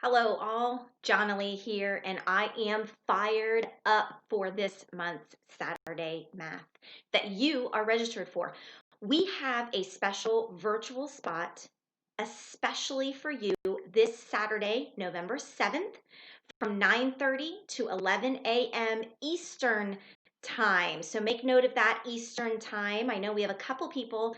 Hello, all. Jonalee here, and I am fired up for this month's Saturday math that you are registered for. We have a special virtual spot, especially for you, this Saturday, November 7th, from 9:30 to 11 a.m. Eastern time. So make note of that Eastern time. I know we have a couple people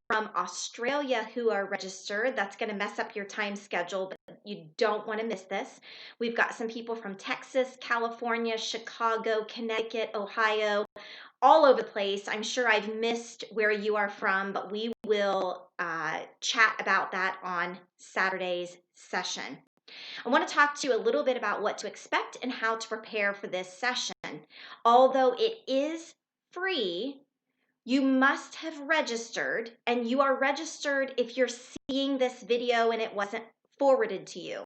from Australia who are registered. That's going to mess up your time schedule, but you don't want to miss this. We've got some people from Texas, California, Chicago, Connecticut, Ohio, all over the place. I'm sure I've missed where you are from, but we will chat about that on Saturday's session. I want to talk to you a little bit about what to expect and how to prepare for this session. Although it is free, you must have registered, and you are registered if you're seeing this video and it wasn't forwarded to you.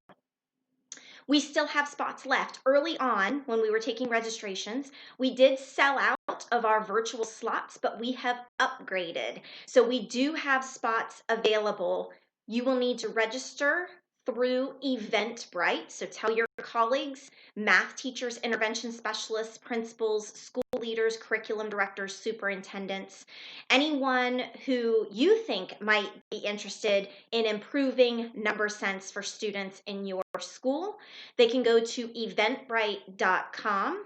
We still have spots left. Early on, when we were taking registrations, we did sell out of our virtual slots, but we have upgraded. So we do have spots available. You will need to register through Eventbrite. So tell your colleagues, math teachers, intervention specialists, principals, school leaders, curriculum directors, superintendents, anyone who you think might be interested in improving number sense for students in your school. They can go to eventbrite.com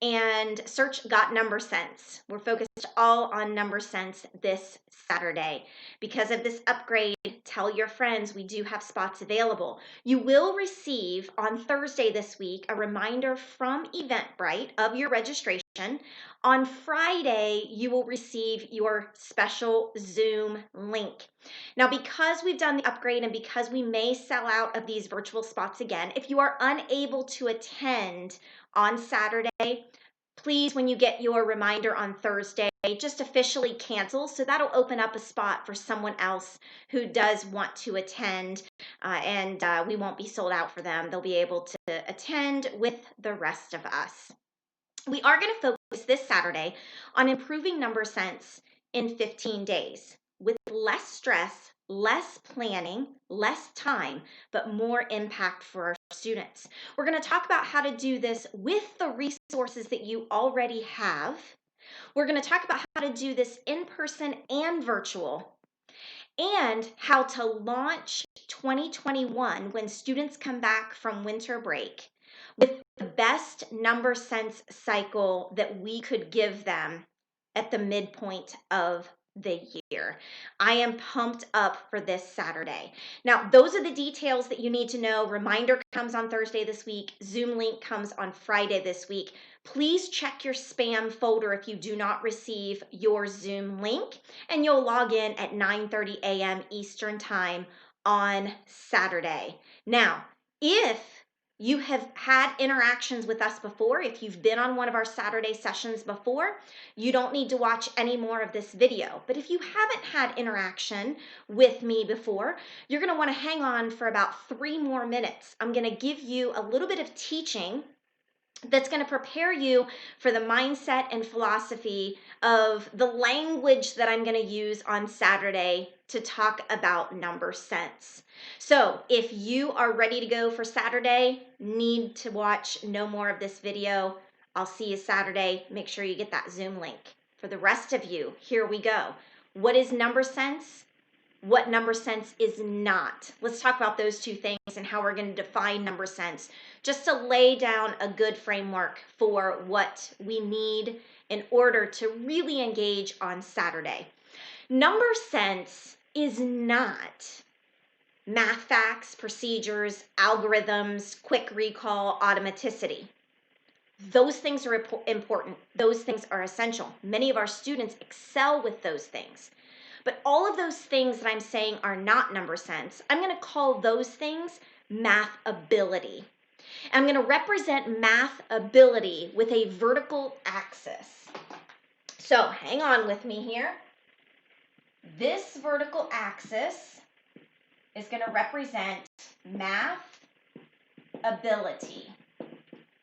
and search Got Number Sense. We're focused all on number sense this Saturday. Because of this upgrade, tell your friends we do have spots available. You will receive on Thursday this week a reminder from Eventbrite of your registration. On Friday, you will receive your special Zoom link. Now, because we've done the upgrade and because we may sell out of these virtual spots again, if you are unable to attend on Saturday, please, when you get your reminder on Thursday, just officially cancel. So that'll open up a spot for someone else who does want to attend, and we won't be sold out for them. They'll be able to attend with the rest of us. We are going to focus this Saturday on improving number sense in 15 days with less stress, less planning, less time, but more impact for our students. We're going to talk about how to do this with the resources that you already have. We're going to talk about how to do this in person and virtual, and how to launch 2021 when students come back from winter break with the best number sense cycle that we could give them at the midpoint of the year. I am pumped up for this Saturday. Now, those are the details that you need to know. Reminder comes on Thursday this week. Zoom link comes on Friday this week. Please check your spam folder if you do not receive your Zoom link, and you'll log in at 9:30 a.m. Eastern Time on Saturday. Now, if you have had interactions with us before, if you've been on one of our Saturday sessions before, you don't need to watch any more of this video. But if you haven't had interaction with me before, you're going to want to hang on for about 3 more minutes. I'm going to give you a little bit of teaching that's going to prepare you for the mindset and philosophy of the language that I'm going to use on Saturday to talk about number sense. So if you are ready to go for Saturday, need to watch no more of this video. I'll see you Saturday. Make sure you get that Zoom link. For the rest of you, here we go. What is number sense? What number sense is not. Let's talk about those two things and how we're going to define number sense, just to lay down a good framework for what we need in order to really engage on Saturday. Number sense is not math facts, procedures, algorithms, quick recall, automaticity. Those things are important. Those things are essential. Many of our students excel with those things. But all of those things that I'm saying are not number sense, I'm going to call those things math ability. And I'm going to represent math ability with a vertical axis. So hang on with me here. This vertical axis is going to represent math ability,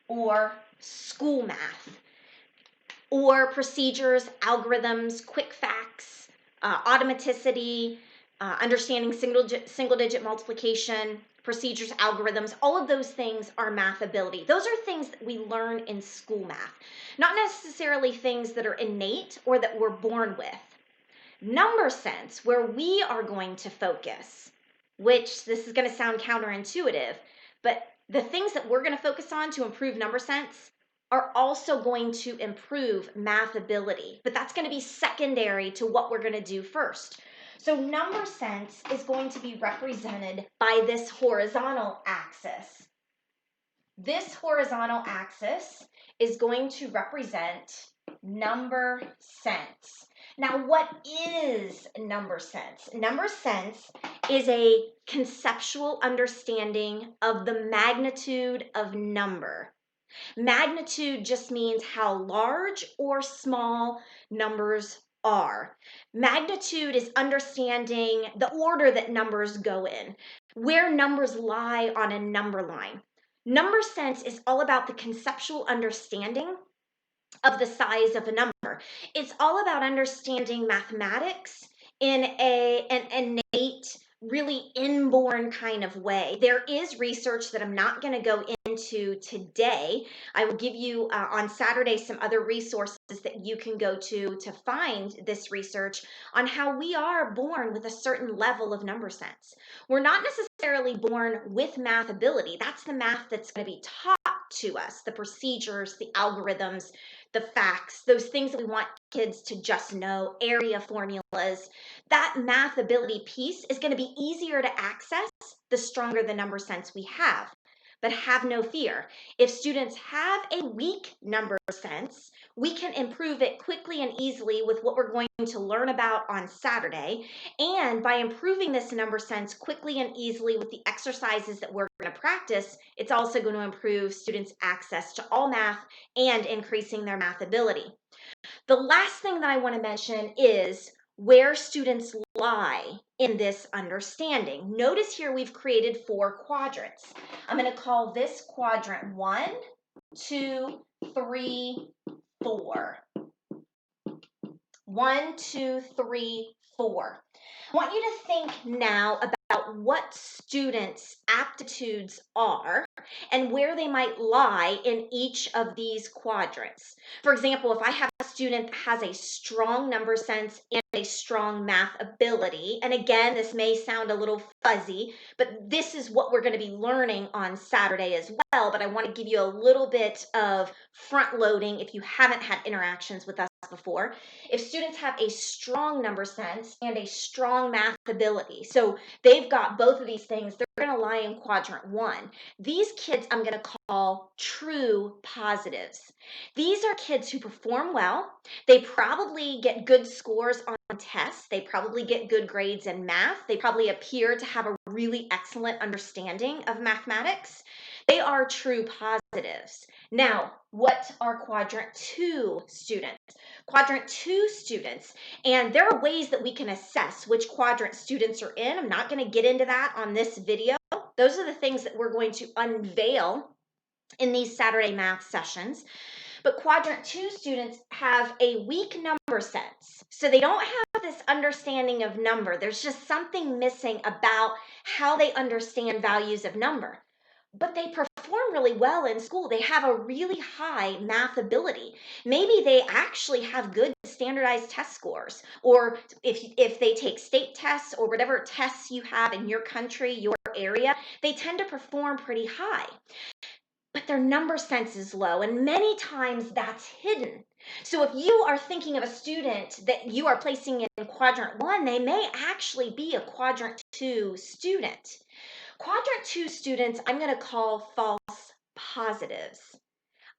or school math, or procedures, algorithms, quick facts, automaticity, understanding single digit multiplication, procedures, algorithms, all of those things are math ability. Those are things that we learn in school math, not necessarily things that are innate or that we're born with. Number sense, where we are going to focus, which this is going to sound counterintuitive, but the things that we're going to focus on to improve number sense are also going to improve math ability, but that's going to be secondary to what we're going to do first. So number sense is going to be represented by this horizontal axis. This horizontal axis is going to represent number sense. Now, what is number sense? Number sense is a conceptual understanding of the magnitude of number. Magnitude just means how large or small numbers are. Magnitude is understanding the order that numbers go in, where numbers lie on a number line. Number sense is all about the conceptual understanding of the size of a number. It's all about understanding mathematics in an innate, really inborn kind of way. There is research that I'm not going to go into today. I will give you on Saturday some other resources that you can go to find this research on how we are born with a certain level of number sense. We're not necessarily born with math ability. That's the math that's going to be taught to us, the procedures, the algorithms, the facts, those things that we want kids to just know, area formulas. That math ability piece is going to be easier to access the stronger the number sense we have. But have no fear. If students have a weak number sense, we can improve it quickly and easily with what we're going to learn about on Saturday. And by improving this number sense quickly and easily with the exercises that we're going to practice, it's also going to improve students' access to all math and increasing their math ability. The last thing that I want to mention is where students lie in this understanding. Notice here we've created 4 quadrants. I'm going to call this quadrant 1, 2, 3, 4. 1, 2, 3, 4. I want you to think now about what students' aptitudes are and where they might lie in each of these quadrants. For example, if I have a student that has a strong number sense and a strong math ability, and again, this may sound a little fuzzy, but this is what we're going to be learning on Saturday as well, but I want to give you a little bit of front loading if you haven't had interactions with us before. If students have a strong number sense and a strong math ability, so they've got both of these things, they're going to lie in quadrant 1. These kids I'm going to call true positives. These are kids who perform well. They probably get good scores on tests. They probably get good grades in math. They probably appear to have a really excellent understanding of mathematics. They are true positives. Now, what are quadrant 2 students? Quadrant 2 students, and there are ways that we can assess which quadrant students are in. I'm not going to get into that on this video. Those are the things that we're going to unveil in these Saturday math sessions. But quadrant 2 students have a weak number sense. So they don't have this understanding of number. There's just something missing about how they understand values of number. But they perform really well in school. They have a really high math ability. Maybe they actually have good standardized test scores, or if they take state tests or whatever tests you have in your country, your area, they tend to perform pretty high. But their number sense is low, and many times that's hidden. So if you are thinking of a student that you are placing in quadrant 1, they may actually be a quadrant 2 student. Quadrant 2 students, I'm going to call false positives.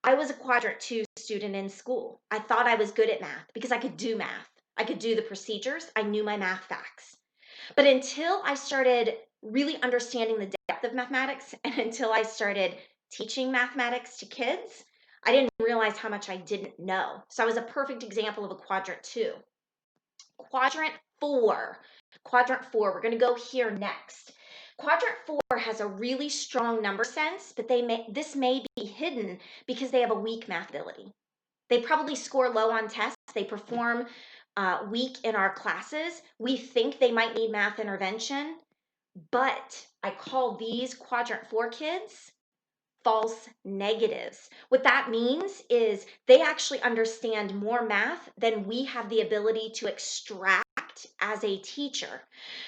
I was a quadrant 2 student in school. I thought I was good at math because I could do math. I could do the procedures. I knew my math facts. But until I started really understanding the depth of mathematics and until I started teaching mathematics to kids, I didn't realize how much I didn't know. So I was a perfect example of a quadrant 2. Quadrant 4. Quadrant 4, we're going to go here next. Quadrant 4 has a really strong number sense, but this may be hidden because they have a weak math ability. They probably score low on tests. They perform week in our classes, we think they might need math intervention, but I call these quadrant 4 kids false negatives. What that means is they actually understand more math than we have the ability to extract as a teacher.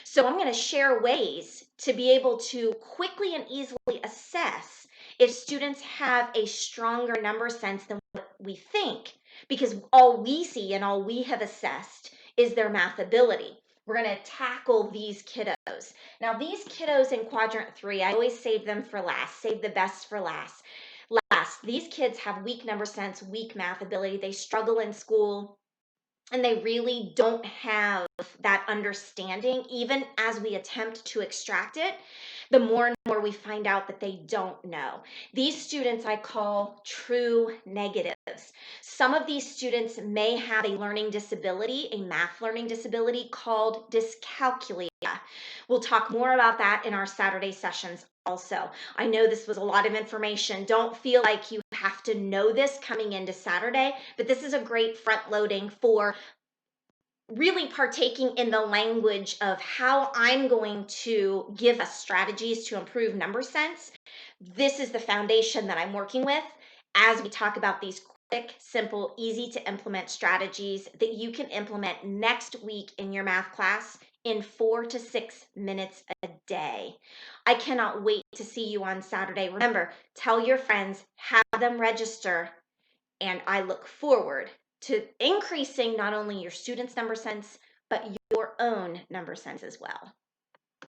So I'm going to share ways to be able to quickly and easily assess if students have a stronger number sense than what we think, because all we see and all we have assessed is their math ability. We're going to tackle these kiddos. Now, these kiddos in quadrant 3, I always save them for last, save the best for last. These kids have weak number sense, weak math ability. They struggle in school and they really don't have that understanding. Even as we attempt to extract it, the more and more we find out that they don't know. These students I call true negatives. Some of these students may have a learning disability, a math learning disability called dyscalculia. We'll talk more about that in our Saturday sessions also. I know this was a lot of information. Don't feel like you have to know this coming into Saturday, but this is a great front loading for really partaking in the language of how I'm going to give us strategies to improve number sense. This is the foundation that I'm working with as we talk about these quick, simple, easy to implement strategies that you can implement next week in your math class in 4 to 6 minutes a day. I cannot wait to see you on Saturday. Remember, tell your friends, have them register, and I look forward to increasing not only your students' number sense, but your own number sense as well.